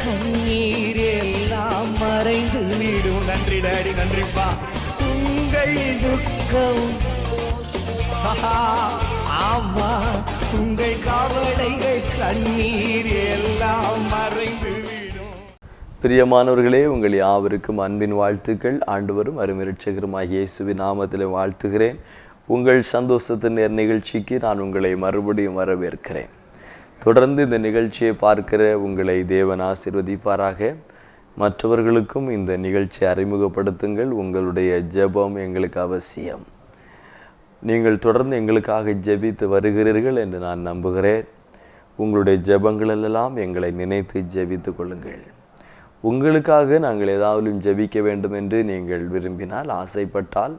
கண்ணீர் எல்லாம் மறைந்து விடும். நன்றி டாடி, நன்றிப்பா. உங்கள் துக்கம் ஆமா, உங்கள் கவலைகள் கண்ணீர் எல்லாம் மறைந்து விடும். பிரியமானவர்களே, உங்கள் யாவருக்கும் அன்பின் வாழ்த்துக்கள். ஆண்டவரும் அருமைரட்சகருமாகிய இயேசுவின் நாமத்தில் வாழ்த்துகிறேன். உங்கள் சந்தோஷத்தின் நிகழ்ச்சிக்கு நான் உங்களை மறுபடியும் வரவேற்கிறேன். தொடர்ந்து இந்த நிகழ்ச்சியை பார்க்கிற உங்களை தேவன் ஆசீர்வதிப்பாராக. மற்றவர்களுக்கும் இந்த நிகழ்ச்சியை அறிமுகப்படுத்துங்கள். உங்களுடைய ஜெபம் எங்களுக்கு அவசியம். நீங்கள் தொடர்ந்து எங்களுக்காக ஜெபித்து வருகிறீர்கள் என்று நான் நம்புகிறேன். உங்களுடைய ஜெபங்களெல்லாம் எங்களை நினைத்து ஜெபித்து கொள்ளுங்கள். உங்களுக்காக நாங்கள் ஏதாவது ஜெபிக்க வேண்டும் என்று நீங்கள் விரும்பினால், ஆசைப்பட்டால்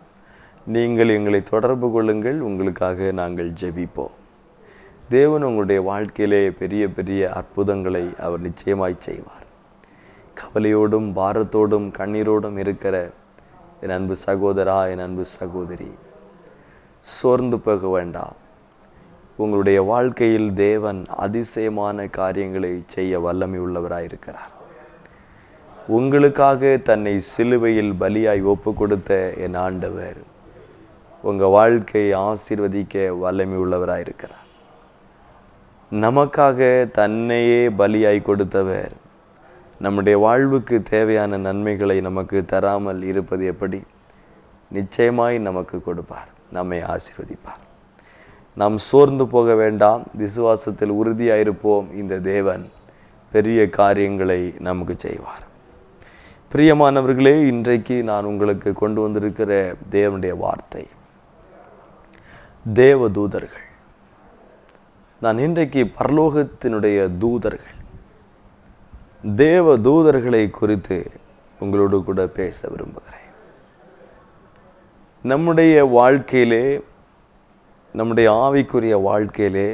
நீங்கள் எங்களை தொடர்பு கொள்ளுங்கள். உங்களுக்காக நாங்கள் ஜெபிப்போம். தேவன் உங்களுடைய வாழ்க்கையிலே பெரிய பெரிய அற்புதங்களை அவர் நிச்சயமாய் செய்வார். கவலையோடும் பாரத்தோடும் கண்ணீரோடும் இருக்கிற என் அன்பு சகோதரா, என் அன்பு சகோதரி, சோர்ந்து போக வேண்டாம். உங்களுடைய வாழ்க்கையில் தேவன் அதிசயமான காரியங்களை செய்ய வல்லமை உள்ளவராயிருக்கிறார். உங்களுக்காக தன்னை சிலுவையில் பலியாய் ஒப்பு கொடுத்த என் ஆண்டவர் உங்கள் வாழ்க்கையை ஆசீர்வதிக்க வல்லமை உள்ளவராயிருக்கிறார். நமக்காக தன்னையே பலியாய் கொடுத்தவர் நம்முடைய வாழ்வுக்கு தேவையான நன்மைகளை நமக்கு தராமல் இருப்பது எப்படி? நிச்சயமாய் நமக்கு கொடுப்பார், நம்மை ஆசீர்வதிப்பார். நாம் சோர்ந்து போக வேண்டாம், விசுவாசத்தில் உறுதியாயிருப்போம். இந்த தேவன் பெரிய காரியங்களை நமக்கு செய்வார். பிரியமானவர்களே, இன்றைக்கு நான் உங்களுக்கு கொண்டு வந்திருக்கிற தேவனுடைய வார்த்தை தேவதூதர்கள். நான் இன்றைக்கு பரலோகத்தினுடைய தூதர்கள், தேவ தூதர்களை குறித்து உங்களோடு கூட பேச விரும்புகிறேன். நம்முடைய வாழ்க்கையிலே, நம்முடைய ஆவிக்குரிய வாழ்க்கையிலே,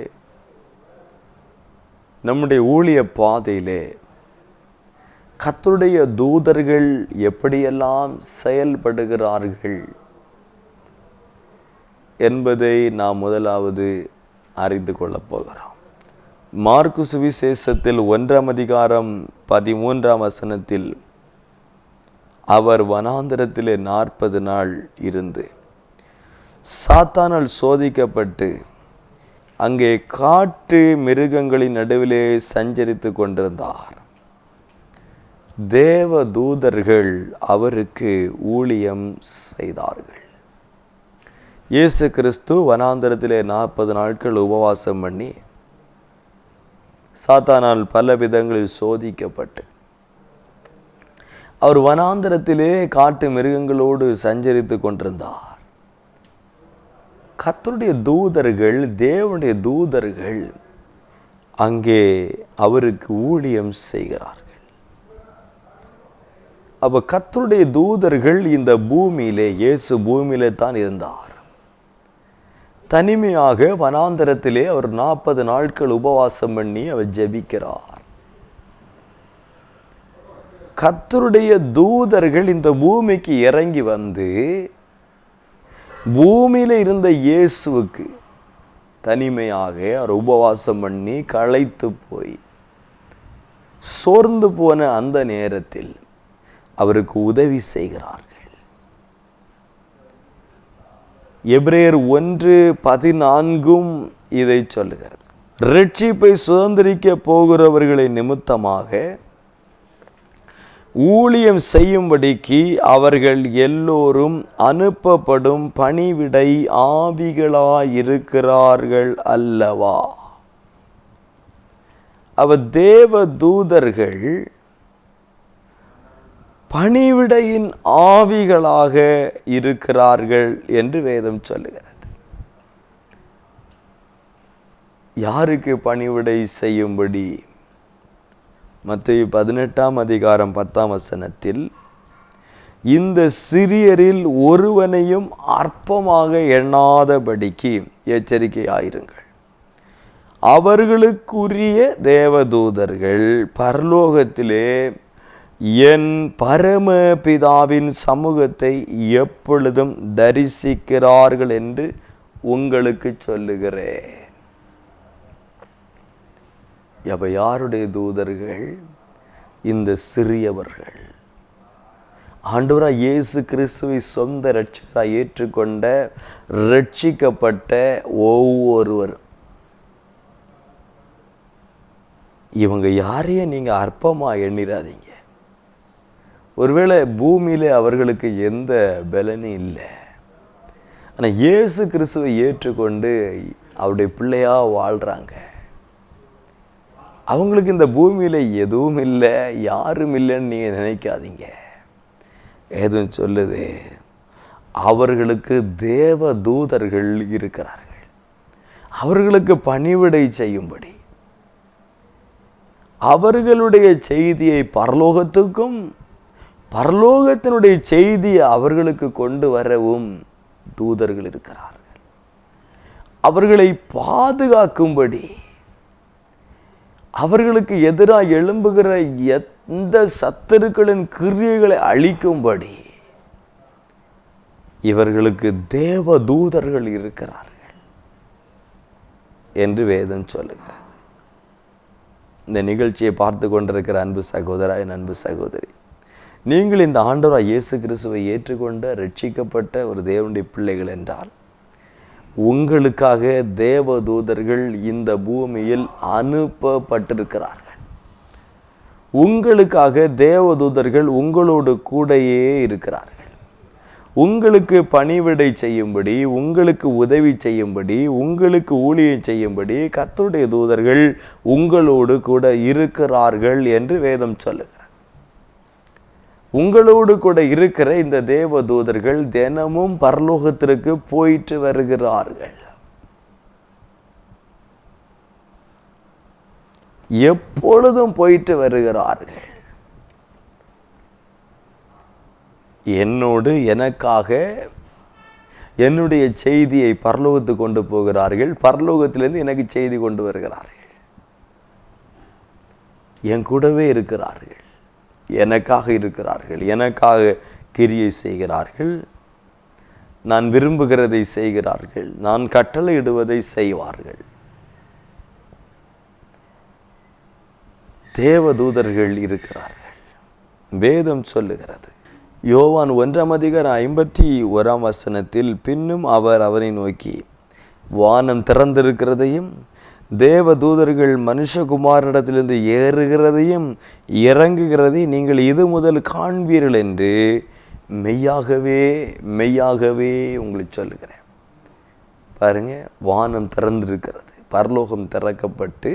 நம்முடைய ஊழிய பாதையிலே கர்த்தருடைய தூதர்கள் எப்படியெல்லாம் செயல்படுகிறார்கள் என்பதை நாம் முதலாவது அறிந்து கொள்ளப் போகிறோம். மார்க்கு சுவிசேஷத்தில் 1:13 அவர் வனாந்தரத்திலே 40 நாள் இருந்து சாத்தானால் சோதிக்கப்பட்டு அங்கே காட்டு மிருகங்களின் நடுவிலே சஞ்சரித்து கொண்டிருந்தார். தேவ தூதர்கள் அவருக்கு ஊழியம் செய்தார்கள். இயேசு கிறிஸ்து வனாந்தரத்திலே 40 நாட்கள் உபவாசம் பண்ணி சாத்தானால் பல விதங்களில் சோதிக்கப்பட்டு அவர் வனாந்தரத்திலே காட்டு மிருகங்களோடு சஞ்சரித்து கொண்டிருந்தார். கர்த்தருடைய தூதர்கள், தேவனுடைய தூதர்கள் அங்கே அவருக்கு ஊழியம் செய்கிறார்கள். அப்ப கர்த்தருடைய தூதர்கள் இந்த பூமியிலே, இயேசு பூமியிலே தான் இருந்தார். தனிமையாக வனாந்தரத்திலே அவர் 40 நாட்கள் உபவாசம் பண்ணி அவர் ஜெபிக்கிறார். கர்த்தருடைய தூதர்கள் இந்த பூமிக்கு இறங்கி வந்து பூமியில இருந்த இயேசுவுக்கு தனிமையாக அவர் உபவாசம் பண்ணி களைத்து போய் சோர்ந்து போன அந்த நேரத்தில் அவருக்கு உதவி செய்கிறார்கள். எபிரேயர் 1:14 இதை சொல்லுகிறது. ரட்சிப்பை சுதந்திரிக்க போகிறவர்களை நிமித்தமாக ஊழியம் செய்யும்படிக்கு அவர்கள் எல்லோரும் அனுப்பப்படும் பணிவிடை ஆவிகளாயிருக்கிறார்கள் அல்லவா. அவர் தேவ தூதர்கள் பணிவிடையின் ஆவிகளாக இருக்கிறார்கள் என்று வேதம் சொல்லுகிறது. யாருக்கு பணிவிடை செய்யும்படி? மத்தேயு 18:10 இந்த சிறியரில் ஒருவனையும் அற்பமாக எண்ணாதபடிக்கு எச்சரிக்கையாயிருங்கள். அவர்களுக்குரிய தேவதூதர்கள் பரலோகத்திலே என் பரம பிதாவின் சமூகத்தை எப்பொழுதும் தரிசிக்கிறார்கள் என்று உங்களுக்கு சொல்லுகிறேன். அப்ப யாருடைய தூதர்கள்? இந்த சிறியவர்கள். ஆண்டவராய் இயேசு கிறிஸ்துவை சொந்த இரட்சகராய் ஏற்றுக்கொண்ட ரட்சிக்கப்பட்ட ஒவ்வொருவரும், இவங்க யாரையும் நீங்க அற்பமா எண்ணிராதீங்க. ஒருவேளை பூமியில அவர்களுக்கு எந்த பலனும் இல்லை, ஆனால் இயேசு கிறிஸ்துவை ஏற்றுக்கொண்டு அவருடைய பிள்ளையா வாழ்றாங்க. அவங்களுக்கு இந்த பூமியில எதுவும் இல்லை, யாரும் இல்லைன்னு நீங்க நினைக்காதீங்க. எதுவும் சொல்லுது, அவர்களுக்கு தேவ தூதர்கள் இருக்கிறார்கள், அவர்களுக்கு பணிவிடை செய்யும்படி, அவர்களுடைய செய்தியை பரலோகத்துக்கும் பரலோகத்தினுடைய செய்தியை அவர்களுக்கு கொண்டு வரவும் தூதர்கள் இருக்கிறார்கள். அவர்களை பாதுகாக்கும்படி, அவர்களுக்கு எதிராக எழும்புகிற எந்த சத்துருக்களின் கிரியைகளை அழிக்கும்படி இவர்களுக்கு தேவ தூதர்கள் இருக்கிறார்கள் என்று வேதம் சொல்லுகிறது. இந்த நிகழ்ச்சியை பார்த்து கொண்டிருக்கிற அன்பு சகோதரா, என் அன்பு சகோதரி, நீங்கள் இந்த ஆண்டவராய் இயேசு கிறிஸ்துவை ஏற்றுக்கொண்ட ரட்சிக்கப்பட்ட ஒரு தேவனுடைய பிள்ளைகள் என்றால், உங்களுக்காக தேவ தூதர்கள் இந்த பூமியில் அனுப்பப்பட்டிருக்கிறார்கள். உங்களுக்காக தேவ தூதர்கள் உங்களோடு கூடையே இருக்கிறார்கள். உங்களுக்கு பணிவிடை செய்யும்படி, உங்களுக்கு உதவி செய்யும்படி, உங்களுக்கு ஊழியம் செய்யும்படி கர்த்தருடைய தூதர்கள் உங்களோடு கூட இருக்கிறார்கள் என்று வேதம் சொல்லுகிறது. உங்களோடு கூட இருக்கிற இந்த தேவ தூதர்கள் தினமும் பரலோகத்திற்கு போயிட்டு வருகிறார்கள். எப்பொழுதும் போயிட்டு வருகிறார்கள். என்னோடு எனக்காக என்னுடைய செய்தியை பரலோகத்துக்கு கொண்டு போகிறார்கள், பரலோகத்திலிருந்து எனக்கு செய்தி கொண்டு வருகிறார்கள். என் கூடவே இருக்கிறார்கள், எனக்காக இருக்கிறார்கள், எனக்காக கிரியை செய்கிறார்கள். நான் விரும்புகிறதை செய்கிறார்கள், நான் கட்டளையிடுவதை செய்வார்கள். தேவதூதர்கள் இருக்கிறார்கள். வேதம் சொல்லுகிறது, யோவான் 1:51 பின்னும் அவர் அவனை நோக்கி, வானம் திறந்திருக்கிறதையும் தேவதூதர்கள் மனுஷகுமாரனிடத்திலிருந்து ஏறுகிறதையும் இறங்குகிறதையும் நீங்கள் இது முதல் காண்பீர்கள் என்று மெய்யாகவே மெய்யாகவே உங்களுக்கு சொல்லுகிறேன். பாருங்க, வானம் திறந்திருக்கிறது, பரலோகம் திறக்கப்பட்டு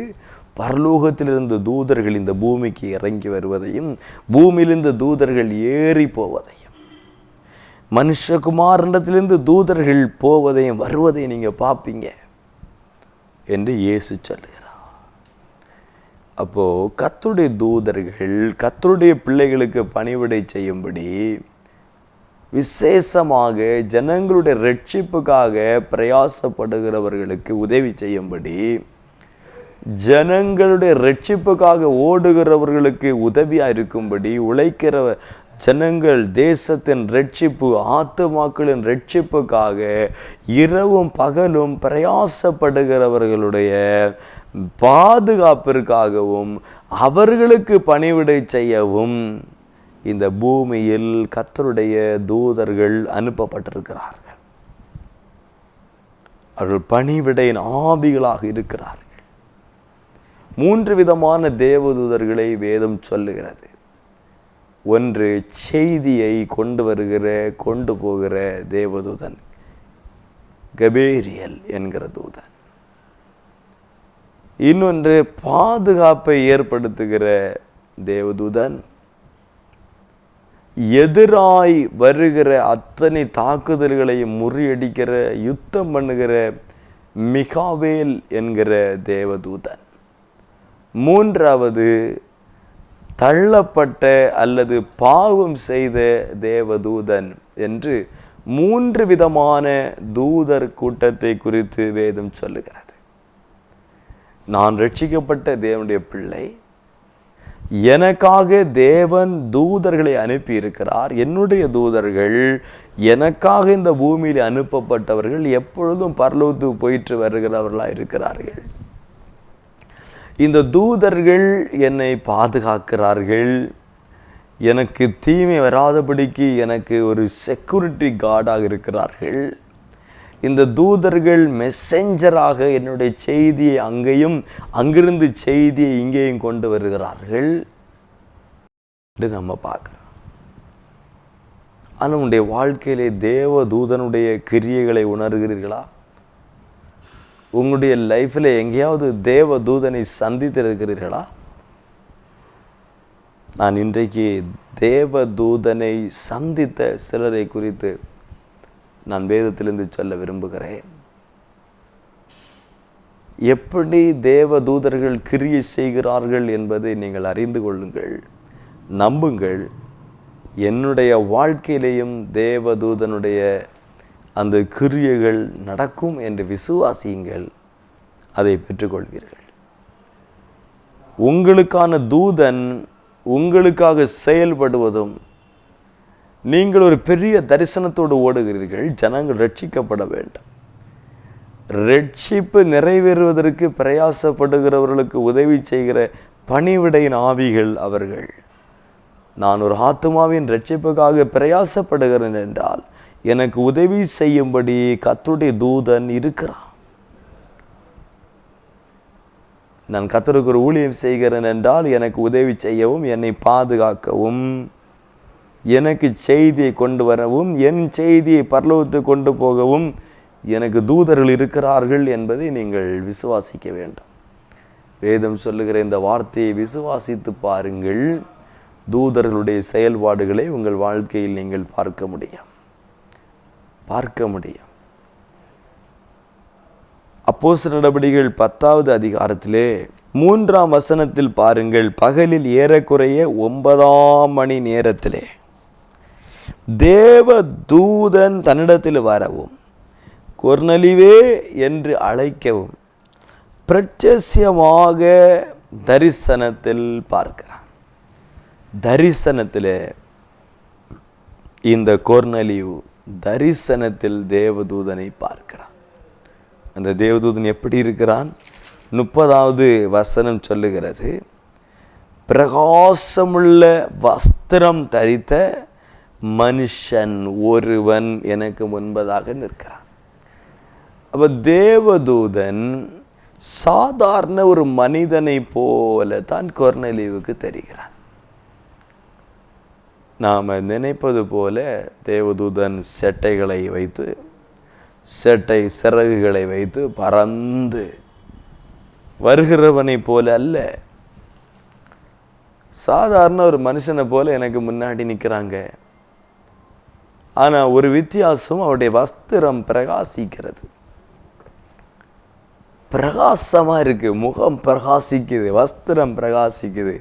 பரலோகத்திலிருந்து தூதர்கள் இந்த பூமிக்கு இறங்கி வருவதையும் பூமியிலிருந்து தூதர்கள் ஏறி போவதையும் மனுஷகுமாரனிடத்திலிருந்து தூதர்கள் போவதையும் வருவதையும் நீங்க பார்ப்பீங்க என்று இயேசு சொல்லுகிறார். அப்போ கர்த்தருடைய தூதர்கள் கர்த்தருடைய பிள்ளைகளுக்கு பணிவிடை செய்யும்படி, விசேஷமாக ஜனங்களுடைய ரட்சிப்புக்காக பிரயாசப்படுகிறவர்களுக்கு உதவி செய்யும்படி, ஜனங்களுடைய ரட்சிப்புக்காக ஓடுகிறவர்களுக்கு உதவியா இருக்கும்படி, உழைக்கிற ஜனங்கள் தேசத்தின் ரட்சிப்பு, ஆத்துமாக்களின் ரட்சிப்புக்காக இரவும் பகலும் பிரயாசப்படுகிறவர்களுடைய பாதுகாப்பிற்காகவும் அவர்களுக்கு பணிவிடை செய்யவும் இந்த பூமியில் கர்த்தருடைய தூதர்கள் அனுப்பப்பட்டிருக்கிறார்கள். அவர்கள் பணிவிடையின் ஆவிகளாக இருக்கிறார்கள். 3 விதமான தேவதூதர்களை வேதம் சொல்லுகிறது. ஒன்று, செய்தியை கொண்டு போகிற தேவதூதன், கபிரியேல் என்கிற தூதன். இன்னொன்று, பாதுகாப்பை ஏற்படுத்துகிற தேவதூதன், எதிராய் வருகிற அத்தனை தாக்குதல்களையும் முறியடிக்கிற, யுத்தம் பண்ணுகிற மிகாவேல் என்கிற தேவதூதன். மூன்றாவது, தள்ளப்பட்ட அல்லது பாவம் செய்த தேவதூதன் என்று 3 விதமான தூதர் கூட்டத்தை குறித்து வேதம் சொல்லுகிறது. நான் ரட்சிக்கப்பட்ட தேவனுடைய பிள்ளை, எனக்காக தேவன் தூதர்களை அனுப்பி இருக்கிறார். என்னுடைய தூதர்கள் எனக்காக இந்த பூமியில் அனுப்பப்பட்டவர்கள் எப்பொழுதும் பரலோகத்துக்கு போயிட்டு வருகிறவர்களாக இருக்கிறார்கள். இந்த தூதர்கள் என்னை பாதுகாக்கிறார்கள், எனக்கு தீமை வராதபடிக்கு எனக்கு ஒரு செக்யூரிட்டி கார்டாக இருக்கிறார்கள். இந்த தூதர்கள் மெசஞ்சராக என்னுடைய செய்தியை அங்கேயும் அங்கிருந்து செய்தியை இங்கேயும் கொண்டு வருகிறார்கள் என்று நம்ம பார்க்குறோம். ஆனால் உன்னுடைய வாழ்க்கையிலே தேவ தூதனுடைய கிரியைகளை உணர்கிறீர்களா? உங்களுடைய லைஃப்பில் எங்கேயாவது தேவ தூதனை சந்தித்திருக்கிறீர்களா? நான் இன்றைக்கு தேவ தூதனை சந்தித்த சிலரை குறித்து நான் வேதத்திலிருந்து சொல்ல விரும்புகிறேன். எப்படி தேவ தூதர்கள் கிரியை செய்கிறார்கள் என்பதை நீங்கள் அறிந்து கொள்ளுங்கள், நம்புங்கள். என்னுடைய வாழ்க்கையிலேயும் தேவ தூதனுடைய அந்த கிரியைகள் நடக்கும் என்று விசுவாசியுங்கள், அதை பெற்றுக்கொள்வீர்கள். உங்களுக்கான தூதன் உங்களுக்காக செயல்படுவதும், நீங்கள் ஒரு பெரிய தரிசனத்தோடு ஓடுகிறீர்கள், ஜனங்கள் ரட்சிக்கப்பட வேண்டும். ரட்சிப்பு நிறைவேறுவதற்கு பிரயாசப்படுகிறவர்களுக்கு உதவி செய்கிற பணிவிடையின் ஆவிகள் அவர்கள். நான் ஒரு ஆத்துமாவின் ரட்சிப்புக்காக பிரயாசப்படுகிறேன் என்றால் எனக்கு உதவி செய்யும்படி கர்த்தருடைய தூதன் இருக்கிறான். நான் கர்த்தருக்கு ஒரு ஊழியம் செய்கிறேன் என்றால் எனக்கு உதவி செய்யவும், என்னை பாதுகாக்கவும், எனக்கு செய்தியை கொண்டு வரவும், என் செய்தியை பரலோகத்துக்கு கொண்டு போகவும் எனக்கு தூதர்கள் இருக்கிறார்கள் என்பதை நீங்கள் விசுவாசிக்க வேண்டும். வேதம் சொல்லுகிற இந்த வார்த்தையை விசுவாசித்து பாருங்கள். தூதர்களுடைய செயல்பாடுகளை உங்கள் வாழ்க்கையில் நீங்கள் பார்க்க முடியும். அப்போஸ்தலர் நடபடிகள் 10வது அதிகாரத்திலே 3ஆம் வசனத்தில் பாருங்கள். பகலில் ஏறக்குறைய 9ஆம் மணி நேரத்திலே தேவ தூதன் தன்னிடத்தில் வரவும் கொர்நேலியுவே என்று அழைக்கவும் பிரத்யட்சமாக தரிசனத்தில் பார்க்கிறான். தரிசனத்திலே இந்த கொர்நேலியு தரிசனத்தில் தேவதூதனை பார்க்கிறான். அந்த தேவதூதன் எப்படி இருக்கிறான்? 30வது வசனம் சொல்லுகிறது, பிரகாசமுள்ள வஸ்திரம் தரித்த மனுஷன் ஒருவன் எனக்கு முன்பதாக நிற்கிறான். அப்ப தேவதூதன் சாதாரண ஒரு மனிதனை போல தான் கொர்நேலியுவுக்கு தெரிகிறான். நாம் நினைப்பது போல தேவதூதன் செட்டைகளை வைத்து, செட்டை சிறகுகளை வைத்து பறந்து வருகிறவனை போல அல்ல. சாதாரண ஒரு மனுஷனை போல எனக்கு முன்னாடி நிற்கிறாங்க. ஆனால் ஒரு வித்தியாசம், அவருடைய வஸ்திரம் பிரகாசிக்கிறது. பிரகாசமாக இருக்கு, முகம் பிரகாசிக்குது, வஸ்திரம் பிரகாசிக்குது.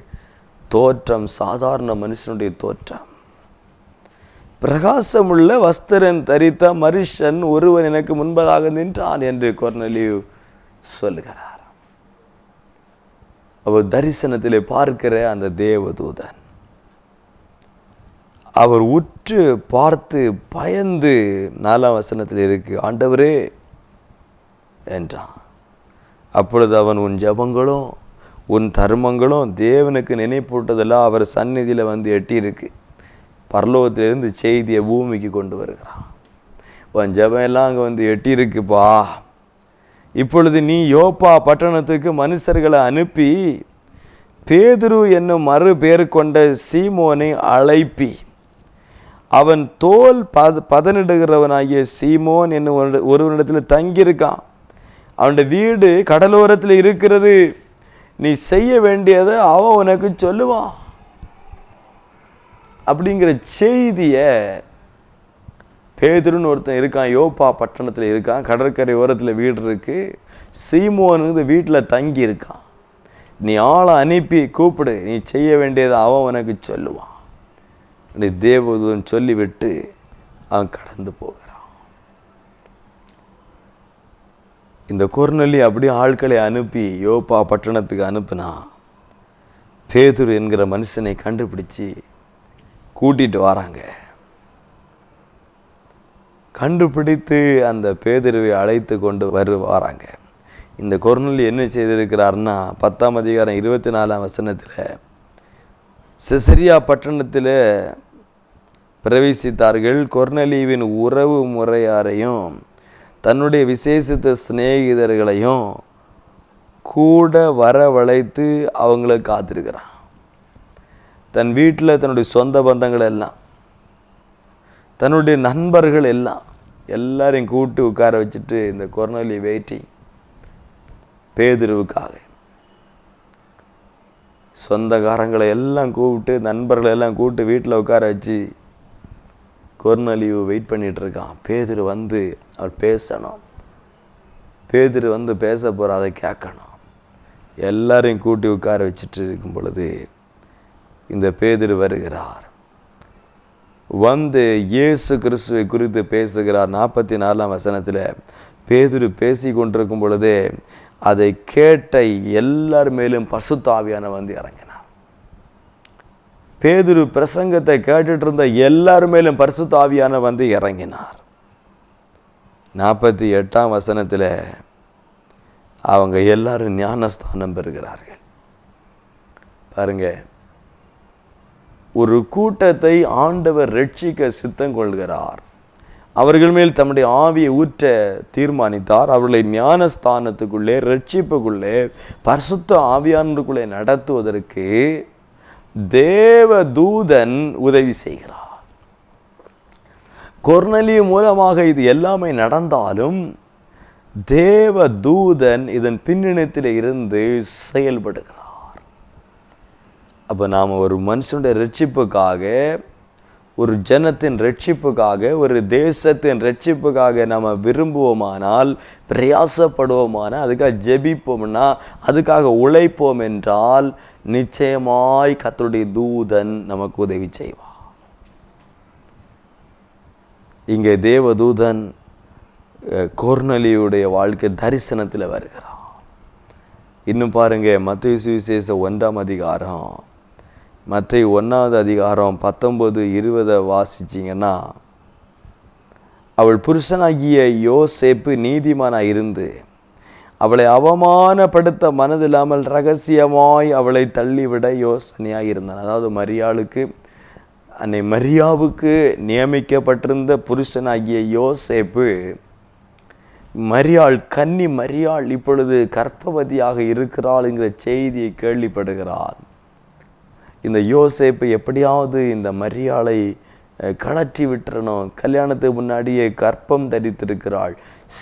தோற்றம் சாதாரண மனுஷனுடைய தோற்றம். பிரகாசமுள்ள வஸ்திரம் தரித்த மனுஷன் ஒருவன் எனக்கு முன்பதாக நின்றான் என்று கொர்நேலியு சொல்லுகிறார். அவர் தரிசனத்திலே பார்க்கிற அந்த தேவதூதன் அவர் உற்று பார்த்து பயந்து 4ஆம் வசனத்தில் இருக்கு, ஆண்டவரே என்றான். அப்பொழுது அவன், உன் ஜெபங்களும் உன் தர்மங்களும் தேவனுக்கு நினைப்பூட்டதெல்லாம் அவர் சந்நிதியில் வந்து எட்டியிருக்கு. பரலோகத்திலிருந்து செய்தியை பூமிக்கு கொண்டு வருகிறான். உன் ஜெபம் எல்லாம் அங்கே வந்து எட்டியிருக்குப்பா. இப்பொழுது நீ யோப்பா பட்டணத்துக்கு மனுஷர்களை அனுப்பி பேதுரு என்னும் மறு பேர் கொண்ட சீமோனை அழைப்பி, அவன் தோல் பதனிடுகிறவனாகிய சீமோன் என்னும் ஒருவனிடத்தில் தங்கியிருக்கான். அவனுடைய வீடு கடலோரத்தில் இருக்கிறது. நீ செய்ய வேண்டியதை அவன் உனக்கு சொல்லுவான் அப்படிங்கிற செய்தியை. பேதுருன்னு ஒருத்தன் இருக்கான், யோப்பா பட்டணத்தில் இருக்கான், கடற்கரை ஓரத்தில் வீடு இருக்கு. சீமோன் இந்த வீட்டில் தங்கி இருக்கான். நீ ஆளை அனுப்பி கூப்பிடு, நீ செய்ய வேண்டியதை அவன் உனக்கு சொல்லுவான். தேவதூதன் சொல்லிவிட்டு அவன் கடந்து போகிறான். இந்த கொர்நேலியு அப்படியே ஆட்களை அனுப்பி யோப்பா பட்டணத்துக்கு அனுப்புனா, பேதுரு என்கிற மனுஷனை கண்டுபிடிச்சி கூட்டிட்டு வராங்க. கண்டுபிடித்து அந்த பேதுருவை அழைத்து கொண்டு வராங்க. இந்த கொர்நேலியு என்ன செய்திருக்கிறார்னா 10ஆம் அதிகாரம் 24ஆம் வசனத்தில் செசரியா பட்டணத்தில் பிரவேசித்தார்கள். கொர்நேலியுவின் உறவு முறையாரையும் தன்னுடைய விசேஷித்த சிநேகிதர்களையும் கூட வரவழைத்து அவங்கள காத்திருக்கிறான். தன் வீட்டில் தன்னுடைய சொந்த பந்தங்கள் எல்லாம், தன்னுடைய நண்பர்கள் எல்லாரையும் கூப்பிட்டு உட்கார வச்சுட்டு இந்த கொர்நேலியு வெயிட்டிங் பேதுருவுக்காக. சொந்தக்காரங்களை எல்லாம் கூப்பிட்டு, நண்பர்களை எல்லாம் கூப்பிட்டு வீட்டில் உட்கார வச்சு கொர்நேலியு வெயிட் பண்ணிட்டு இருக்கான். பேதுரு வந்து அவர் பேசணும், பேதுரு வந்து பேச போகிற அதை கேட்கணும். எல்லாரையும் கூட்டி உட்கார வச்சுட்டு இருக்கும் பொழுது இந்த பேதுரு வருகிறார். வந்து இயேசு கிறிஸ்துவை குறித்து பேசுகிறார். 44ஆம் வசனத்தில் பேதுரு பேசி கொண்டிருக்கும் பொழுதே அதை கேட்ட எல்லார் மேலும் பரிசுத்த ஆவியானவர் வந்து இறங்கினார். பேதுரு பிரசங்கத்தை கேட்டுட்டு இருந்த எல்லார் மேலும் பரிசுத்த ஆவியானவர் வந்து இறங்கினார். 48ஆம் வசனத்தில் அவங்க எல்லாரும் ஞானஸ்தானம் பெறுகிறார்கள். பாருங்க, ஒரு கூட்டத்தை ஆண்டவர் ரட்சிக்க சித்தம் கொள்கிறார். அவர்கள் மேல் தம்முடைய ஆவியை ஊற்ற தீர்மானித்தார். அவர்களை ஞானஸ்தானத்துக்குள்ளே, ரட்சிப்புக்குள்ளே, பரிசுத்த ஆவியானவருக்குள்ளே நடத்துவதற்கு தேவ தூதன் உதவி செய்கிறார். கொர்நேலியு மூலமாக இது எல்லாமே நடந்தாலும் தேவ தூதன் இதன் பின்னணியில் இருந்து செயல்படுகிறார். அப்போ நாம் ஒரு மனுஷனுடைய ரட்சிப்புக்காக, ஒரு ஜனத்தின் ரட்சிப்புக்காக, ஒரு தேசத்தின் ரட்சிப்புக்காக நம்ம விரும்புவோமானால், பிரயாசப்படுவோமானால், அதுக்காக ஜெபிப்போம்னா, அதுக்காக உழைப்போம் என்றால் நிச்சயமாய் கர்த்தருடைய தூதன் நமக்கு உதவி செய்வார். இங்கே தேவதூதன் கொர்நேலியுடைய வாழ்க்கை தரிசனத்தில் வருகிறான். இன்னும் பாருங்க, மத்தேயு சுவிசேஷம் 1ஆம் அதிகாரம், மத்தேயு 1ஆவது அதிகாரம் 19-20 வாசிச்சிங்கன்னா, அவள் புருஷனாகிய யோசேப்பு நீதிமானாய் இருந்து அவளை அவமானப்படுத்த மனதில்லாமல் ரகசியமாய் அவளை தள்ளிவிட யோசனையாக இருந்தான். அதாவது மரியாளுக்கு, அன்னை மரியாவுக்கு நியமிக்கப்பட்டிருந்த புருஷனாகிய யோசேப்பு, மரியாள், கன்னி மரியாள் இப்பொழுது கர்ப்பவதியாக இருக்கிறாள் என்கிற செய்தியை கேள்விப்படுகிறாள். இந்த யோசேப்பு எப்படியாவது இந்த மரியாளை கழற்றி விட்டுறணும், கல்யாணத்துக்கு முன்னாடியே கர்ப்பம் தரித்திருக்கிறாள்,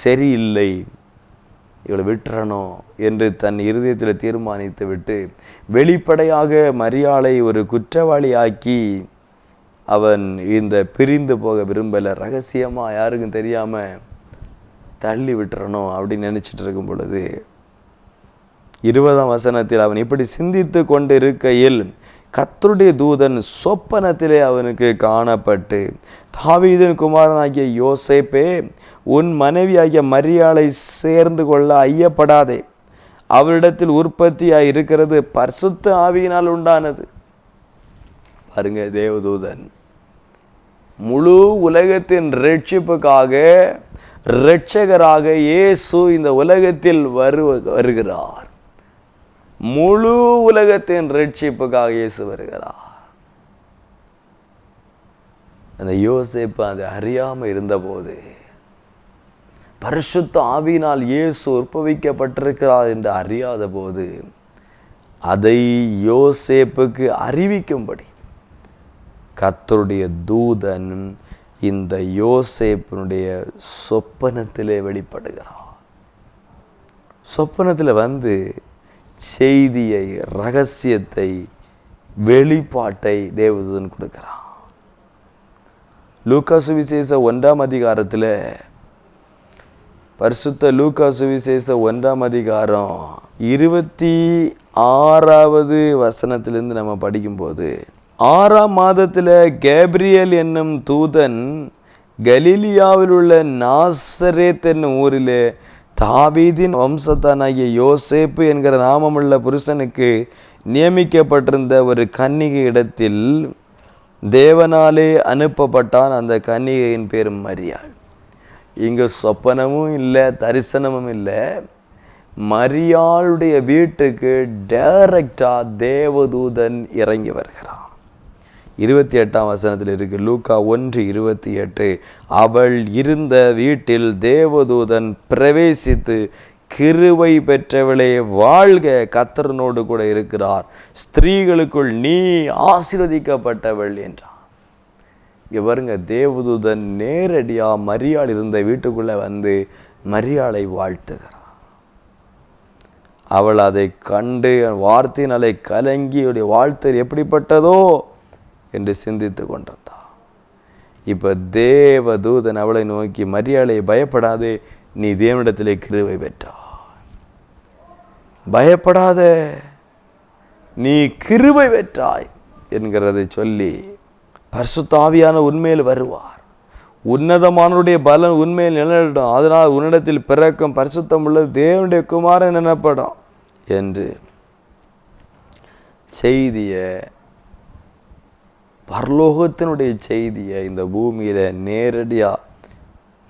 சரியில்லை, இவளை விட்டுறணும் என்று தன் இருதயத்தில் தீர்மானித்து விட்டு வெளிப்படையாக மரியாளை ஒரு குற்றவாளியாக்கி அவன் இந்த பிரிந்து போக விரும்பலை, ரகசியமாக யாருக்கும் தெரியாமல் தள்ளி விட்டுறணும் அப்படின்னு நினச்சிட்டு இருக்கும் பொழுது 20ஆம் வசனத்தில் அவன் இப்படி சிந்தித்து கொண்டு இருக்கையில் கர்த்தருடைய தூதன் சொப்பனத்திலே அவனுக்கு காணப்பட்டு, தாவீதின் குமாரனாகிய யோசேப்பே, உன் மனைவியாகிய மரியாளை சேர்ந்து கொள்ள ஐயப்படாதே, அவளிடத்தில் உற்பத்தியாய் இருக்கிறது பரிசுத்த ஆவியினால் உண்டானது. பாருங்க, தேவதூதன் முழு உலகத்தின் ரட்சிப்புக்காக, இரட்சகராக இயேசு இந்த உலகத்தில் வருகிறார். முழு உலகத்தின் ரட்சிப்புக்காக இயேசு வருகிறார். அந்த யோசேப்பு அதை அறியாமல் இருந்தபோது, பரிசுத்த ஆவியினால் இயேசு உற்பவிக்கப்பட்டிருக்கிறார் என்று அறியாத போது, அதை யோசேப்புக்கு அறிவிக்கும்படி கர்த்தருடைய தூதன் இந்த யோசேப்பினுடைய சொப்பனத்திலே வெளிப்படுகிறார். சொப்பனத்தில் வந்து செய்தியை, ரகசியத்தை, வெளிப்பாட்டை தேவதூதன் கொடுக்கிறான். லூக்கா சுவிசேஷம் 1ஆம் அதிகாரத்தில், பரிசுத்த லூக்கா சுவிசேஷம் 1ஆம் அதிகாரம் 26வது வசனத்திலிருந்து நம்ம படிக்கும்போது, 6ஆம் மாதத்தில் கேப்ரியல் என்னும் தூதன் கலிலியாவில் உள்ள நாசரேத் என்னும் ஊரிலே தாவீதின் வம்சத்தானாகிய யோசேப்பு என்கிற நாமமுள்ள புருஷனுக்கு நியமிக்கப்பட்டிருந்த ஒரு கன்னிகை இடத்தில் தேவனாலே அனுப்பப்பட்டான். அந்த கன்னிகையின் பேர் மரியாள். இங்கே சொப்பனமும் இல்லை, தரிசனமும் இல்லை, மரியாளுடைய வீட்டுக்கு டைரக்டா தேவதூதன் இறங்கி வருகிறான். 28ஆம் வசனத்தில் இருக்கு, லூக்கா 1:28. அவள் இருந்த வீட்டில் தேவதூதன் பிரவேசித்து, கிருபை பெற்றவளே வாழ்க, கர்த்தரோடு கூட இருக்கிறார், ஸ்திரீகளுக்குள் நீ ஆசீர்வதிக்கப்பட்டவள் என்றான். இங்க பாருங்க, தேவதூதன் நேரடியா மரியாள் இருந்த வீட்டுக்குள்ள வந்து மரியாளை வாழ்த்துகிறார். அவள் அதை கண்டு வார்த்தையினாலே கலங்கி வாழ்த்து எப்படிப்பட்டதோ என்று சிந்தித்து கொண்டிருந்தாள். இப்ப தேவதூதன் அவளை நோக்கி, மரியாளை பயப்படாதே, நீ தேவனிடத்திலே கிருபை பெற்றாய். பயப்படாத, நீ கிருபை பெற்றாய் என்கிறதை சொல்லி, பரிசுத்த ஆவியான உன்மேல் வருவார், உன்னதமானுடைய பலன் உண்மையில் நிலையிடும், அதனால் உன்னிடத்தில் பிறக்கும் பரிசுத்தம் உள்ள தேவனுடைய குமாரன் எனப்படும் என்று செய்தியை, பரலோகத்தினுடைய செய்தியை இந்த பூமியில நேரடியா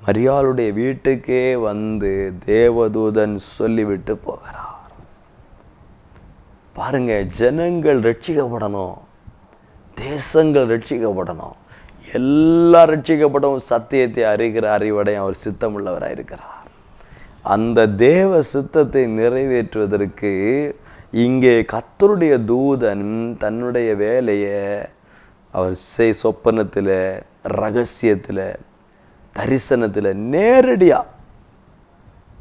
மரியாளுடைய வீட்டுக்கே வந்து தேவதூதன் சொல்லிவிட்டு போகிறார். பாருங்க, ஜனங்கள் ரட்சிக்கப்படணும், தேசங்கள் ரட்சிக்கப்படணும், எல்லா ரட்சிக்கப்படவும் சத்தியத்தை அறிகிற அறிவடை அவர் சித்தமுள்ளவராயிருக்கிறார். அந்த தேவ சித்தத்தை நிறைவேற்றுவதற்கு இங்கே கர்த்தருடைய தூதன் தன்னுடைய வேலையை அவர் சொப்பனத்தில், ரகசியத்தில், தரிசனத்தில் நேரடியாக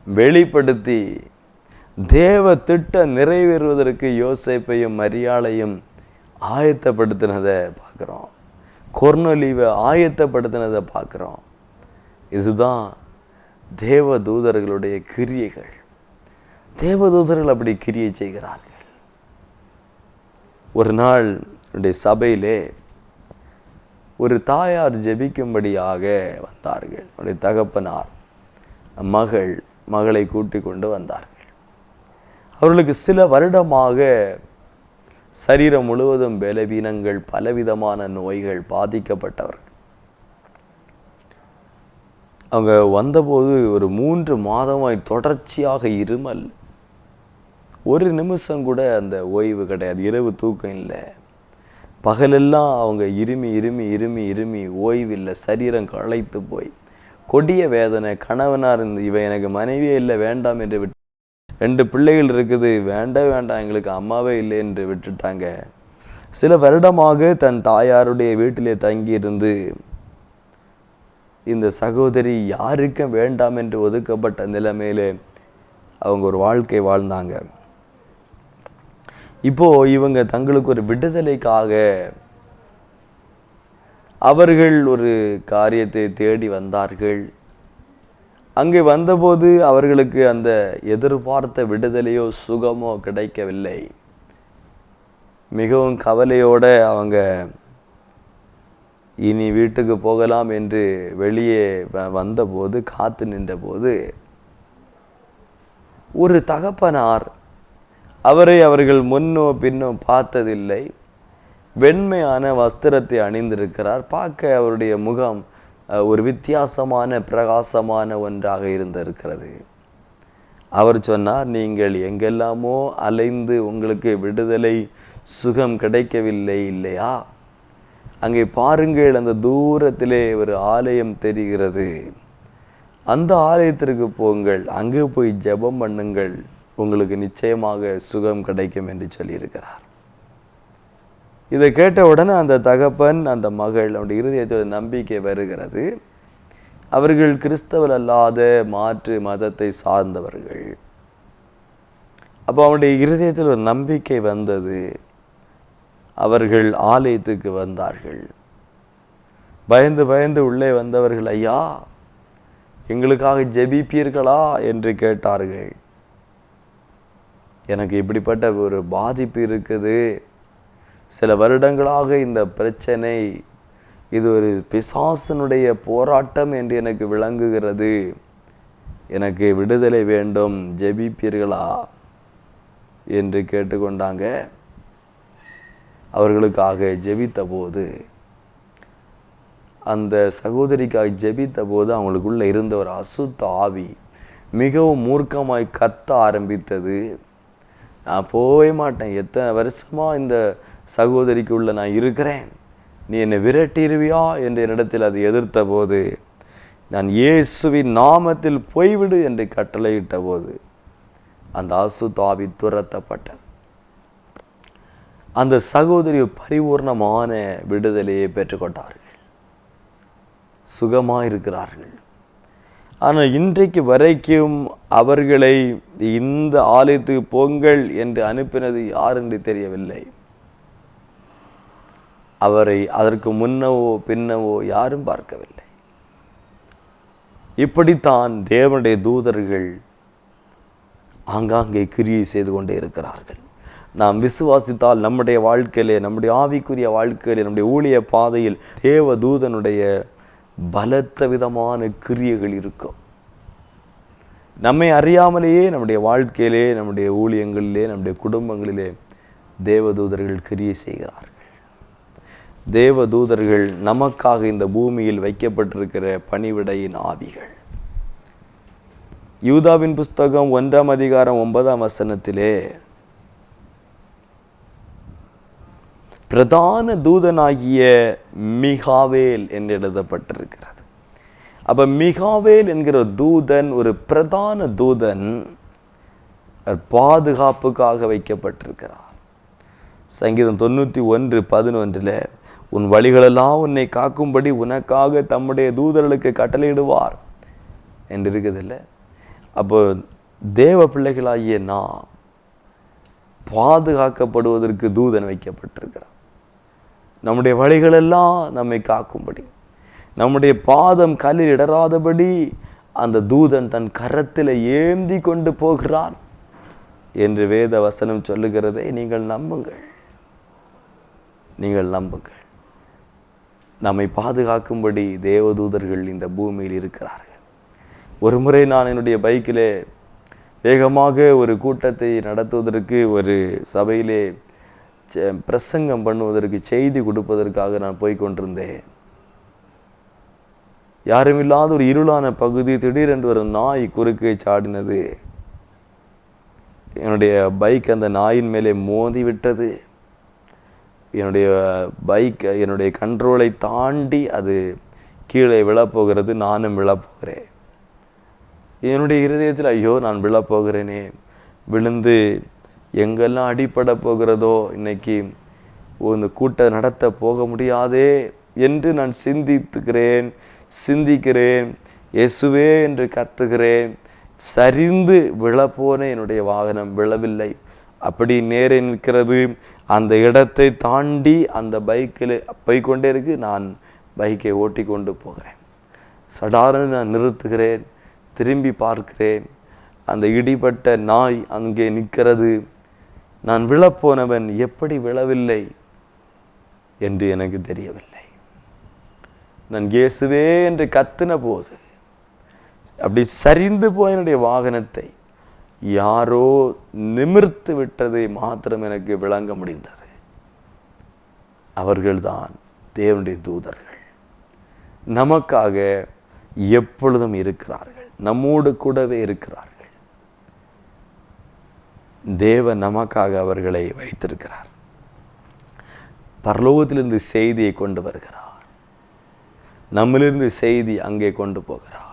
வெளிப்படுத்தி தேவ திட்டம் நிறைவேறுவதற்கு யோசேப்பையும் மரியாளையும் ஆயத்தப்படுத்தினதை பார்க்குறோம். கொர்நேலியுவை ஆயத்தப்படுத்தினதை பார்க்குறோம். இதுதான் தேவதூதர்களுடைய கிரியைகள். தேவதூதர்கள் அப்படி கிரியை செய்கிறார்கள். ஒரு நாள் சபையிலே ஒரு தாயார் ஜெபிக்கும்படியாக வந்தார்கள். அவருடைய தகப்பனார் மகளை கூட்டிக் கொண்டு வந்தார்கள். அவர்களுக்கு சில வருடமாக சரீரம் முழுவதும் பலவீனங்கள், பலவிதமான நோய்கள், பாதிக்கப்பட்டவர்கள். அவங்க வந்தபோது ஒரு 3 மாதமாய் தொடர்ச்சியாக இருமல், ஒரு நிமிஷம் கூட அந்த ஓய்வு கிடையாது, இரவு தூக்கம் இல்லை, பகலெல்லாம் அவங்க இருமி இருமி இருமி இருமி ஓய்வில்லை, சரீரம் களைத்து போய் கொடிய வேதனை. கணவனார் இவன் எனக்கு மனைவியே இல்லை, வேண்டாம் என்று விட்டு, 2 பிள்ளைகள் இருக்குது, வேண்டாம் எங்களுக்கு அம்மாவே இல்லை என்று விட்டுட்டாங்க. சில வருடமாக தன் தாயாருடைய வீட்டிலே தங்கியிருந்து இந்த சகோதரி யாருக்கும் வேண்டாம் என்று ஒதுக்கப்பட்ட நிலைமையிலே அவங்க ஒரு வாழ்க்கை வாழ்ந்தாங்க. இப்போ இவங்க தங்களுக்கு ஒரு விடுதலைக்காக அவர்கள் ஒரு காரியத்தை தேடி வந்தார்கள். அங்கே வந்தபோது அவர்களுக்கு அந்த எதிர்பார்த்த விடுதலையோ சுகமோ கிடைக்கவில்லை. மிகவும் கவலையோட அவங்க இனி வீட்டுக்கு போகலாம் என்று வெளியே வந்தபோது, காத்து நின்றபோது ஒரு தகப்பனார், அவரை அவர்கள் முன்னோ பின்னோ பார்த்ததில்லை, வெண்மையான வஸ்திரத்தை அணிந்திருக்கிறார். பார்க்க அவருடைய முகம் ஒரு வித்தியாசமான பிரகாசமான ஒன்றாக இருந்திருக்கிறது. அவர் சொன்னார், நீங்கள் எங்கெல்லாமோ அலைந்து உங்களுக்கு விடுதலை சுகம் கிடைக்கவில்லை இல்லையா? அங்கே பாருங்கள், அந்த தூரத்திலே ஒரு ஆலயம் தெரிகிறது, அந்த ஆலயத்திற்கு போங்கள், அங்கே போய் ஜெபம் பண்ணுங்கள், உங்களுக்கு நிச்சயமாக சுகம் கிடைக்கும் என்று சொல்லியிருக்கிறார். இதை கேட்ட உடனே அந்த தகப்பன், அந்த மகள், அவருடைய இருதயத்தில் நம்பிக்கை வருகிறது. அவர்கள் கிறிஸ்தவர் அல்லாத மாற்று மதத்தை சார்ந்தவர்கள். அப்போ அவனுடைய இருதயத்தில் ஒரு நம்பிக்கை வந்தது. அவர்கள் ஆலயத்துக்கு வந்தார்கள். பயந்து பயந்து உள்ளே வந்தவர்கள், ஐயா எங்களுக்காக ஜெபிப்பீர்களா என்று கேட்டார்கள். எனக்கு இப்படிப்பட்ட ஒரு பாதிப்பு இருக்குது, சில வருடங்களாக இந்த பிரச்சனை, இது ஒரு பிசாசனுடைய போராட்டம் என்று எனக்கு விளங்குகிறது, எனக்கு விடுதலை வேண்டும், ஜெபிப்பீர்களா என்று கேட்டுக்கொண்டாங்க. அவர்களுக்காக ஜெபித்த போது, அந்த சகோதரிக்காக ஜெபித்த போது அவங்களுக்குள்ள இருந்த ஒரு அசுத்த ஆவி மிகவும் மூர்க்கமாய் கத்த ஆரம்பித்தது. நான் போகவே மாட்டேன், எத்தனை வருஷமாக இந்த சகோதரிக்குள்ள நான் இருக்கிறேன், நீ என்னை விரட்டிடுவியா என்று என்னிடத்தில் அது எதிர்த்த போது, நான் இயேசுவின் நாமத்தில் போய்விடு என்று கட்டளையிட்ட போது அந்த அசுத்தாவி துரத்தப்பட்டது. அந்த சகோதரி பரிபூர்ணமான விடுதலையை பெற்றுக்கொண்டார்கள், சுகமாயிருக்கிறார்கள். ஆனால் இன்றைக்கு வரைக்கும் அவர்களை இந்த ஆலயத்துக்கு பொங்கல் என்று அனுப்பினது யார் என்று தெரியவில்லை. அவரை அதற்கு முன்னவோ பின்னவோ யாரும் பார்க்கவில்லை. இப்படித்தான் தேவனுடைய தூதர்கள் ஆங்காங்கே கிரியை செய்து கொண்டே இருக்கிறார்கள். நாம் விசுவாசித்தால் நம்முடைய வாழ்க்கையிலே, நம்முடைய ஆவிக்குரிய வாழ்க்கையிலே, நம்முடைய ஊழிய பாதையில் தேவ தூதனுடைய பலத்த விதமான கிரியைகள் இருக்கும். நம்மை அறியாமலேயே நம்முடைய வாழ்க்கையிலே, நம்முடைய ஊழியங்களிலே, நம்முடைய குடும்பங்களிலே தேவதூதர்கள் கிரியை செய்கிறார்கள். தேவதூதர்கள் நமக்காக இந்த பூமியில் வைக்கப்பட்டிருக்கிற பணிவிடையின் ஆவிகள். யூதாவின் புஸ்தகம் 1 அதிகாரம் 9 பிரதான தூதனாகிய மிகாவேல் என்று எழுதப்பட்டிருக்கிறது. அப்ப மிகாவேல் என்கிற தூதன் ஒரு பிரதான தூதன், பாதுகாப்புக்காக வைக்கப்பட்டிருக்கிறார். சங்கீதம் 91:11 உன் வழிகளெல்லாம் உன்னை காக்கும்படி உனக்காக தம்முடைய தூதர்களுக்கு கட்டளையிடுவார் என்று இருக்குதில்ல. அப்போ தேவ பிள்ளைகளாகிய நாம் பாதுகாக்கப்படுவதற்கு தூதன் வைக்கப்பட்டிருக்கிறார். நம்முடைய வழிகளெல்லாம் நம்மை காக்கும்படி, நம்முடைய பாதம் கல்லில் இடராதபடி அந்த தூதன் தன் கரத்தில் ஏந்தி கொண்டு போகிறான் என்று வேத வசனம் சொல்லுகிறதை நீங்கள் நம்புங்கள். நீங்கள் நம்புங்கள். நம்மை பாதுகாக்கும்படி தேவதூதர்கள் இந்த பூமியில் இருக்கிறார்கள். ஒரு முறை நான் என்னுடைய பைக்கிலே வேகமாக ஒரு கூட்டத்தை நடத்துவதற்கு, ஒரு சபையிலே பிரசங்கம் பண்ணுவதற்கு, செய்தி கொடுப்பதற்காக நான் போய்கொண்டிருந்தேன். யாருமில்லாத ஒரு இருளான பகுதி, திடீரென்று ஒரு நாய் குறுக்கே சாடினது. என்னுடைய பைக் அந்த நாயின் மேலே மோதி விட்டது. என்னுடைய பைக் என்னுடைய கண்ட்ரோலை தாண்டி அது கீழே விழப்போகிறது. நானும் விழப்போகிறேன். என்னுடைய இருதயத்தில் ஐயோ நான் விழப்போகிறேனே, விழுந்து எங்கெல்லாம் அடிப்பட போகிறதோ, இன்னைக்கு இந்த கூட்டம் நடத்த போக முடியாதே என்று நான் சிந்திக்கிறேன். இயேசுவே என்று கத்துகிறேன். சரிந்து விழப்போன என்னுடைய வாகனம் விழவில்லை. அப்படி நேரே நிற்கிறது. அந்த இடத்தை தாண்டி அந்த பைக்கில் போய்கொண்டே இருக்கு. நான் பைக்கை ஓட்டி கொண்டு போகிறேன். சடார்னு நான் நிறுத்துகிறேன், திரும்பி பார்க்கிறேன். அந்த இடிபட்ட நாய் அங்கே நிற்கிறது. நான் விழப்போனவன் எப்படி விழவில்லை என்று எனக்கு தெரியவில்லை. நான் இயேசுவே என்று கத்தின போது அப்படி சரிந்து போய் என்னுடைய வாகனத்தை யாரோ நிமிர்த்து விட்டதை மாத்திரம் எனக்கு விளங்க முடிந்தது. அவர்கள்தான் தேவனுடைய தூதர்கள். நமக்காக எப்பொழுதும் இருக்கிறார்கள், நம்மோடு கூடவே இருக்கிறார்கள். தேவன் நமக்காக அவர்களை வைத்திருக்கிறார். பரலோகத்திலிருந்து செய்தியை கொண்டு வருகிறார், நம்மிலிருந்து செய்தி அங்கே கொண்டு போகிறார்.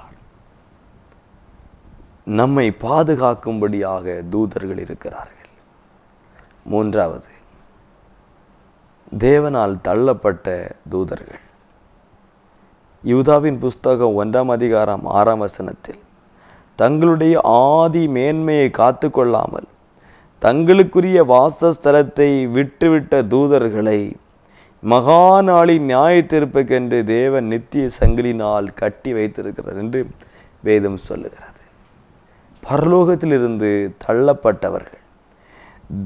நம்மை பாதுகாக்கும்படியாக தூதர்கள் இருக்கிறார்கள். மூன்றாவது, தேவனால் தள்ளப்பட்ட தூதர்கள். யூதாவின் புஸ்தகம் 1 அதிகாரம் 6 தங்களுடைய ஆதி மேன்மையை காத்து கொள்ளாமல் தங்களுக்குரிய வாசஸ்தலத்தை விட்டுவிட்ட தூதர்களை மகாநாளின் நியாய தீர்ப்புக்கென்று தேவன் நித்திய சங்கிலினால் கட்டி வைத்திருக்கிறார் என்று வேதம் சொல்லுகிறது. பரலோகத்திலிருந்து தள்ளப்பட்டவர்கள்,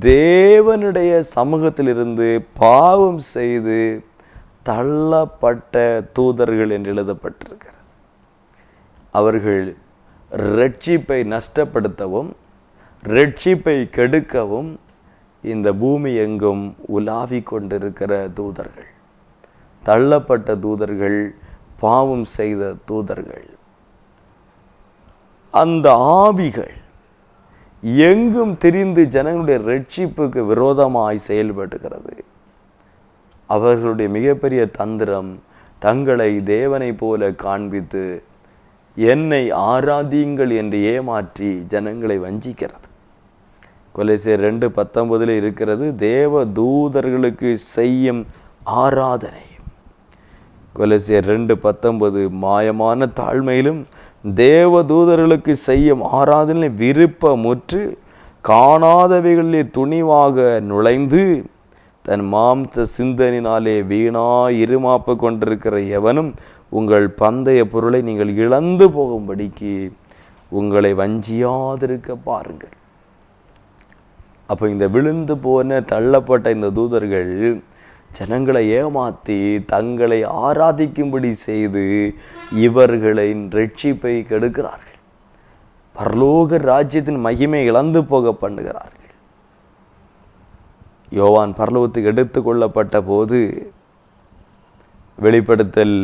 தேவனுடைய சமூகத்திலிருந்து பாவம் செய்து தள்ளப்பட்ட தூதர்கள் என்று எழுதப்பட்டிருக்கிறது. அவர்கள் இரட்சிப்பை நஷ்டப்படுத்தவும் இரட்சிப்பை கெடுக்கவும் இந்த பூமி எங்கும் உலாவிக் கொண்டிருக்கிற தூதர்கள், தள்ளப்பட்ட தூதர்கள், பாவம் செய்த தூதர்கள். அந்த ஆவிகள் எங்கும் திரிந்து ஜனங்களுடைய ரட்சிப்புக்கு விரோதமாய் செயல்படுகிறது. அவர்களுடைய மிகப்பெரிய தந்திரம் தங்களை தேவனை போல காண்பித்து என்னை ஆராதியுங்கள் என்று ஏமாற்றி ஜனங்களை வஞ்சிக்கிறது. கொலோசியர் 2:19 இருக்கிறது, தேவ தூதர்களுக்கு செய்யும் ஆராதனை. கொலோசியர் 2:19 மாயமான தாழ்மையிலும் தேவ தூதர்களுக்கு செய்யும் ஆராதனை விருப்பமுற்று காணாதவைகளிலே துணிவாக நுழைந்து தன் மாம்ச சிந்தனினாலே வீணாய் இருமாப்பு கொண்டிருக்கிற எவனும் உங்கள் பந்தய பொருளை நீங்கள் இழந்து போகும்படிக்கு உங்களை வஞ்சியாதிருக்க பாருங்கள். அப்போ இந்த விழுந்து போன தள்ளப்பட்ட இந்த தூதர்கள் ஜனங்களை ஏமாற்றி தங்களை ஆராதிக்கும்படி செய்து இவர்களின் ரட்சிப்பை கெடுக்கிறார்கள். பரலோக ராஜ்யத்தின் மகிமை இழந்து போக பண்ணுகிறார்கள். யோவான் பரலோகத்துக்கு எடுத்து கொள்ளப்பட்ட போது வெளிப்படுத்தல்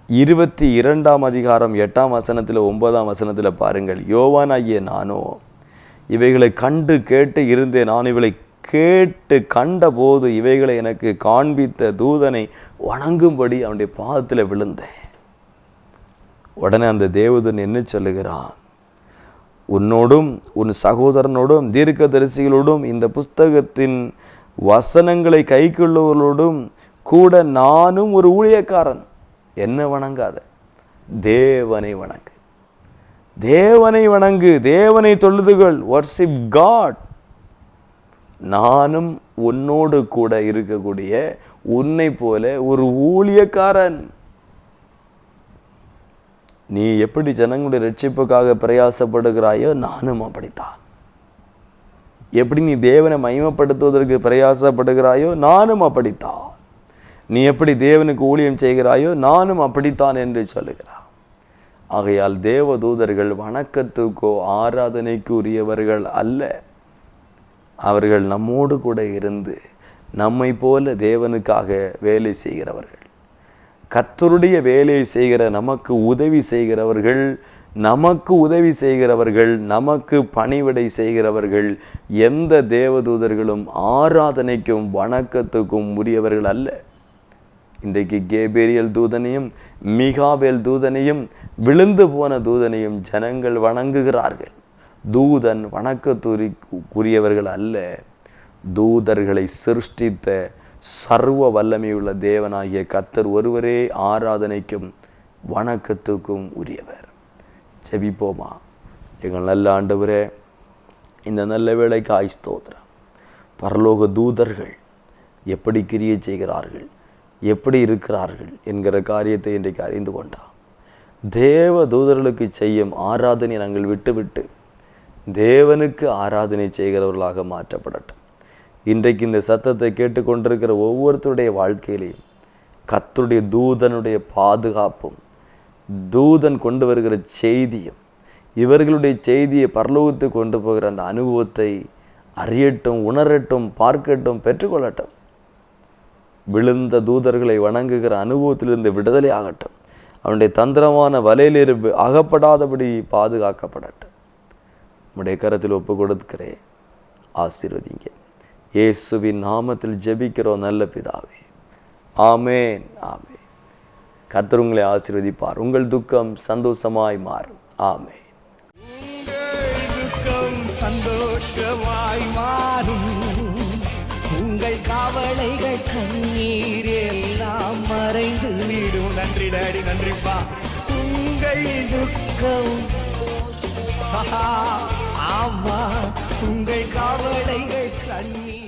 22 8 9 பாருங்கள், யோவானாகிய நானோ இவைகளை கண்டு கேட்டு இருந்தேன். நான் இவளை கேட்டு கண்டபோது இவைகளை எனக்கு காண்பித்த தூதனை வணங்கும்படி அவனுடைய பாதத்தில் விழுந்தேன். உடனே அந்த தேவதூதன் என்ன சொல்லுகிறான், உன்னோடும் உன் சகோதரனோடும் தீர்க்கதரிசிகளோடும் இந்த புஸ்தகத்தின் வசனங்களை கைக்கொள்ளுவர்களோடும் கூட நானும் ஒரு ஊழியக்காரன். என்ன வணங்காத, தேவனை வணங்கு, தேவனை வணங்கு, தேவனை தொழுதுகள், வர்ஷிப் காட். நானும் உன்னோடு கூட இருக்கக்கூடிய உன்னை போல ஒரு ஊழியக்காரன். நீ எப்படி ஜனங்களுடைய ரட்சிப்புக்காக பிரயாசப்படுகிறாயோ நானும் அப்படித்தான். எப்படி நீ தேவனை மகிமைப்படுத்துவதற்கு பிரயாசப்படுகிறாயோ நானும் அப்படித்தான். நீ எப்படி தேவனுக்கு ஊழியம் செய்கிறாயோ நானும் அப்படித்தான் என்று சொல்லுகிறார். ஆகையால் தேவ தூதர்கள் வணக்கத்துக்கோ ஆராதனைக்கு உரியவர்கள் அல்ல. அவர்கள் நம்மோடு கூட இருந்து நம்மை போல தேவனுக்காக வேலை செய்கிறவர்கள், கர்த்தருடைய வேலையை செய்கிற நமக்கு உதவி செய்கிறவர்கள், நமக்கு பணிவிடை செய்கிறவர்கள். எந்த தேவதூதர்களும் ஆராதனைக்கும் வணக்கத்துக்கும் உரியவர்கள் அல்ல. இன்றைக்கு கேபிரியல் தூதனையும் மிகாவேல் தூதனையும் விழுந்து போன தூதனையும் ஜனங்கள் வணங்குகிறார்கள். தூதன் வணக்கத்துக்குரியவர்கள் அல்ல. தூதர்களை சிருஷ்டித்த சர்வ வல்லமையுள்ள தேவனாகிய கர்த்தர் ஒருவரே ஆராதனைக்கும் வணக்கத்துக்கும் உரியவர். ஜெபிப்போமா. எங்கள் நல்ல ஆண்டவரே, இந்த நல்ல வேளைக்காய் ஸ்தோத்திரம். பரலோக தூதர்கள் எப்படி கிரியை செய்கிறார்கள், எப்படி இருக்கிறார்கள் என்கிற காரியத்தை இன்றைக்கு அறிந்து கொண்டான். தேவ தூதர்களுக்கு செய்யும் ஆராதனை நாங்கள் விட்டுவிட்டு தேவனுக்கு ஆராதனை செய்கிறவர்களாக மாற்றப்படட்டும். இன்றைக்கு இந்த சத்தத்தை கேட்டுக்கொண்டிருக்கிற ஒவ்வொருத்தருடைய வாழ்க்கையிலையும் கர்த்தருடைய தூதனுடைய பாதுகாப்பும், தூதன் கொண்டு வருகிற செய்தியும், இவர்களுடைய செய்தியை பரலோகத்துக்கு கொண்டு போகிற அந்த அனுபவத்தை அறியட்டும், உணரட்டும், பார்க்கட்டும், பெற்றுக்கொள்ளட்டும். விழுந்த தூதர்களை வணங்குகிற அனுபவத்திலிருந்து விடுதலை ஆகட்டும். அவனுடைய தந்திரமான வலையிலிருந்து அகப்படாதபடி பாதுகாக்கப்படட்டும். உம்முடைய கரத்தில் ஒப்பு கொடுக்கிறேன், ஆசீர்வதிங்க. இயேசுவின் நாமத்தில் ஜெபிக்கிறோம் நல்ல பிதாவே, ஆமேன், ஆமேன். கர்த்தர் உங்களை ஆசீர்வதிப்பார். உங்கள் துக்கம் சந்தோஷமாய் மாறும். ஆமேன். சந்தோஷமாய் மாறும். உங்கள் கவலைகள் கண்ணீர் எல்லாம் மறைந்து விடும். நன்றி டாடி, நன்றிப்பா. உங்கள் துக்கம், ஆமா, உங்கள் கவலைகள் கண்ணீர்